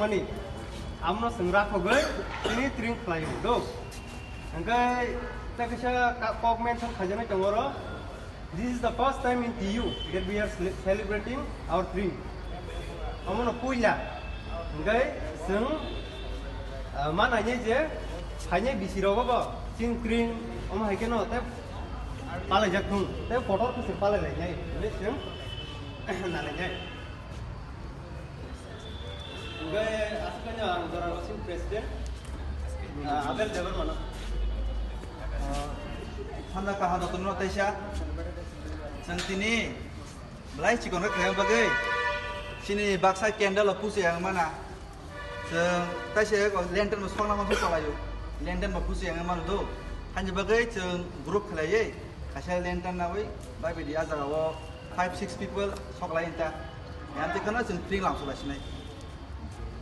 mani amno sengra khogai ini drink klai do angkai ta kisa comment thang khajana tongoro this is the first time in TU that we are celebrating our drink amono puila angkai seng mana nya je hanya bisi rogo ba chin green om haikeno ta Palaikha thung te photo tu sir pala lai nyai le seng na lai nyai gai askanya angara wasim president abel devar mana Handa kahado tunno taisha santini belai cikon ka kaya bagai sini baksa candle opus yang mana seng taisha ko lantern mo song na mo solayo lantern mo opus yang mana do hanya bagai seng group khalai kasih lantern na wei bai bedi aja wo 5-6 people sok lain ta yang tekana seng pring lang sola sinai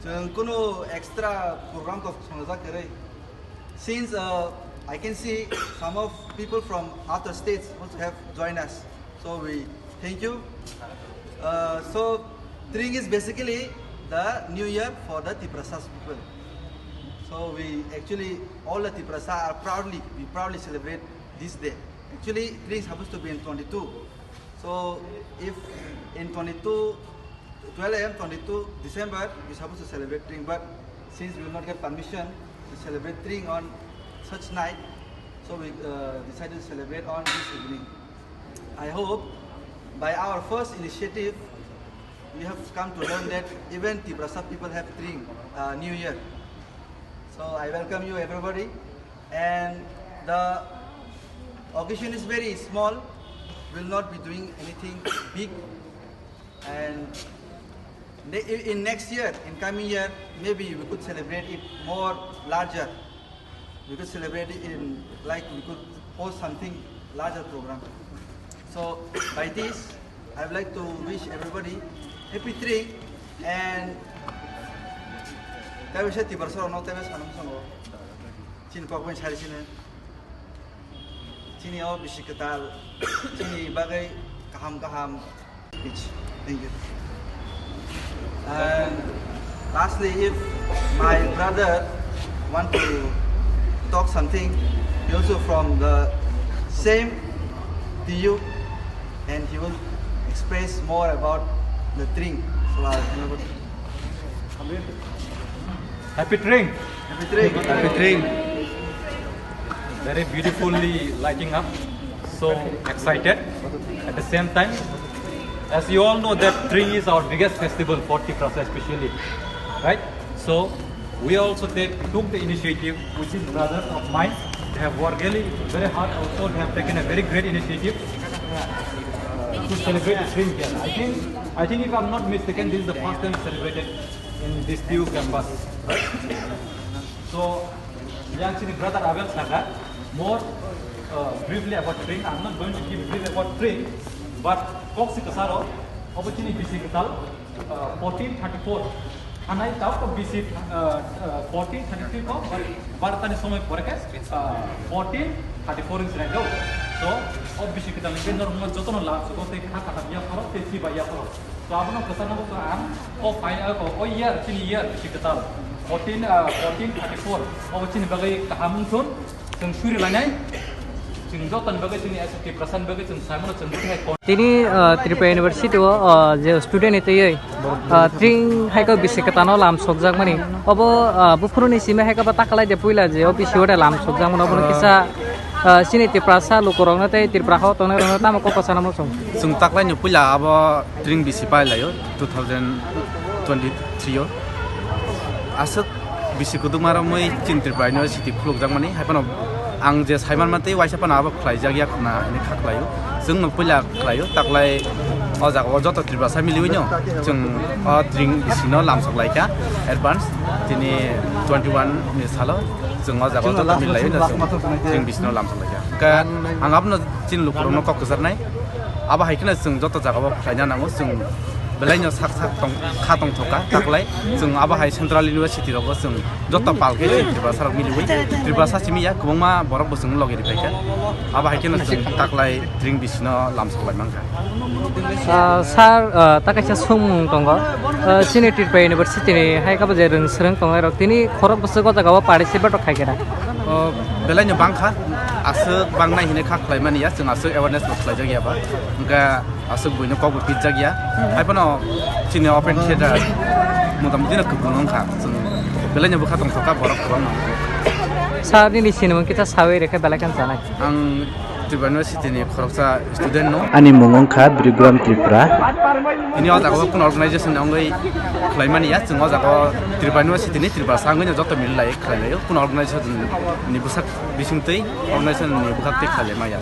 seng kuno extra program ko songa kere since I can see some of people from other states also have joined us. So we thank you. So Tring is basically the new year for the Tipra people. So we actually, all the Tipra are we proudly celebrate this day. Actually, Tring is supposed to be in 22. So if in 12 AM, 22 December, we're supposed to celebrate Tring, but since we will not get permission to celebrate Tring on such night, so we decided to celebrate on this evening. I hope by our first initiative, we have come to learn that even Tipra people have Tring New Year. So I welcome you everybody, and the occasion is very small. Will not be doing anything big, and in next year, in coming year, maybe we could celebrate it more larger. We could celebrate it in, like we could host something larger program. So by this, I would like to wish everybody happy Tring, and I wish Tipra soro no tebes hanum songo chin pok ben chari sine chini o Bisi Kwtal chini bagai kaham each. Thank you. And lastly, if my brother want to talk something, he also from the same TU, and he will express more about the Tring. So Happy Tring! Happy Tring! Happy Tring! Very beautifully lighting up, so excited. At the same time, as you all know that Tring is our biggest festival for Tipra especially, right? So we also took the initiative, which is brothers of mine. They have worked really very hard. Also, they have taken a very great initiative to celebrate the Tring here. I think if I'm not mistaken, this is the first time celebrated in this TU campus. Right? So, young senior brother Abel Saga, more briefly about Tring. I'm not going to give brief about Tring, but Koksi Kasaro, opportunity Bisi Kwtal, 1434. And I talk of Bisi 1433 ko, but tadi semua forecast 1434 in Srego. So, of Bisi Kwtal ini normal jotono lah, so kita kata dia kalau tesi bayar kalau. So, apa nak kesana ko am, oh final ko, oh year, sini year Bisi Kwtal 1434. Oh sini bagai kahamun sun, suri lanai. Tini Tripura Universityo je student itu ye Tring hai ko Bisi Kwtal lam sogjak mani obo bufuruni sime hai ko batakalai je puila je Bisi ode lam sogjak mani obo kisa sini Tipra lukurong na te Tipra ho tone rong ta ko pasana mo song sung taklai ni puila abo Tring Bisi pai layo 2023 yo asuk Bisi kudumara moi chin Tripura University khuluk mani hai pano ang je saiman mate waisa pana aba khlai jagya khna ini khaklayo jung no puila khlayo taklai o jaga o joto Tripura family winyo jung o Tring Bisi no lam saklaika advance tini 21 ni salo jung o jaga o joto milayo na Tring Bisi no lam saklaika ka ang abno chin lukurong no kok kusarnai aba haikna jung joto jaga o khlaina nango jung बेलायनो साक साक खातong थका ताकलाय जों आबाहाय central university रबो जों जत्ता पालके त्रिपुरा सारक मिलिवै त्रिपुरा सासिमिया गोबांमा बरक बोसों लगेरि फायका आबाहाय केनो जों ताकलाय द्रिं बिसिनो लामसलाय मांगा सार ताकाइसा सुं दङ सिनि त्रिपुरा इउनिभारसिटि नि हायकाबो जे रोंस्रोंनायरग तिनि खरक बोसो गजागाव पार्टिसिपेट खायगेरा बेलायनो बांखा आसो बांनाय हिने खाख्लाय मानिया जों आसो एवारनेस खालाय जागियाबा ओंका आसो बयनो कबो पिट जागिया हायपनो चिनि ओपन थिएटर मदामदिनो कबुनंखा जों बेलायनो बखा दं थका बरक गोबां सारनि निसिनो किता सावे रेखा बेलायखान जानाय आं त्रिपुरा इउनिभारसिटिनि खरकसा स्टुडेन्ट नो Ani mongongkha Brigram Tripura. ini otak aku pun organisasi nonggai klaimania जों otak त्रिपुरा इउनिभारसिटिनि त्रिपुरा सांगैनो जत्ता मिललाय खालायो pun organisasi ni busak bisingtei organisasi ni bukat te खालाय माया